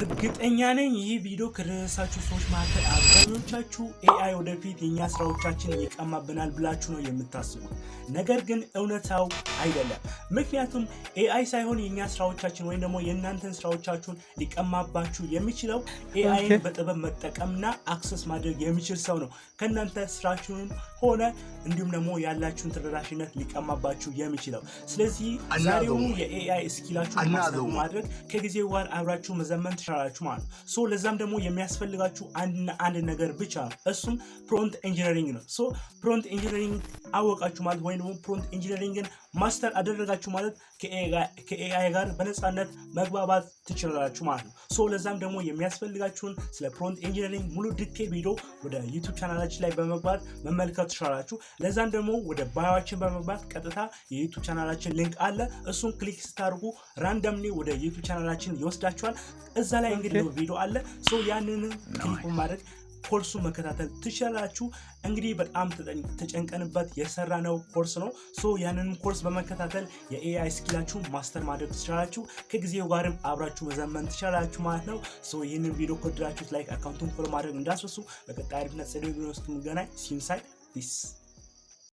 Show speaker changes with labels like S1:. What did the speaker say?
S1: እርግጠኛ ነኝ ይህ ቪዲዮ ከደረሳችሁ ሰዎች መካከል አብዛኞቻችሁ ኤአይ ወደፊት የኛ ስራዎቻችን ይቀማብናል ብላችሁ ነው የምታስቡት። ነገር ግን እውነታው አይደለም። ምክንያቱም ኤአይ ሳይሆን የኛ ስራዎቻችን ወይም ደግሞ የእናንተን ስራዎቻችሁን ሊቀማባችሁ የሚችለው ኤአይን በጥበብ መጠቀምና አክሰስ ማድረግ የሚችል ሰው ነው ከእናንተ ስራችሁን ሆነ እንዲሁም ደግሞ ያላችሁን ተደራሽነት ሊቀማባችሁ የሚችለው። ስለዚህ ዛሬውኑ የኤአይ ስኪላችሁን ማስተር ማድረግ ከጊዜው ጋር አብራችሁ መዘመን ትችላላችሁ ማለት ነው። ሶ ለዛም ደግሞ የሚያስፈልጋችሁ አንድ ነገር ብቻ ነው። እሱም ፕሮምፕት ኢንጂነሪንግ ነው። ሶ ፕሮምፕት ኢንጂነሪንግ አወቃችሁ ማለት ወይም ደግሞ ፕሮምፕት ኢንጂነሪንግን ማስተር አደረጋችሁ ማለት ከኤአይ ጋር በነፃነት መግባባት ትችላላችሁ ማለት ነው። ሶ ለዛም ደግሞ የሚያስፈልጋችሁን ስለ ፕሮምፕት ኢንጂነሪንግ ሙሉ ዲቴል ቪዲዮ ወደ ዩቲዩብ ቻናላችን ላይ በመግባት መመልከት ትችላላችሁ። ለዛም ደግሞ ወደ ባዮአችን በመግባት ቀጥታ የዩቲዩብ ቻናላችን ሊንክ አለ። እሱን ክሊክ ስታደርጉ ራንደምሊ ወደ ዩቲዩብ ቻናላችን ይወስዳችኋል። እዛ ላይ እንግዲህ ቪዲዮ አለ። ሶ ያንን ክሊክ በማድረግ ኮርሱ መከታተል ትችላላችሁ። እንግዲህ በጣም ተጨንቀንበት የሰራነው ኮርስ ነው። ሶ ያንንም ኮርስ በመከታተል የኤአይ ስኪላችሁን ማስተር ማድረግ ትችላላችሁ። ከጊዜው ጋርም አብራችሁ መዘመን ትችላላችሁ ማለት ነው። ሶ ይህንን ቪዲዮ ከወደዳችሁት ላይክ፣ አካውንቱን ፎሎ ማድረግ እንዳትረሱ። በቀጣይ አሪፍና ጽዱ ቪዲዮ ውስጥ እንገናኝ። ሲንሳይ ፒስ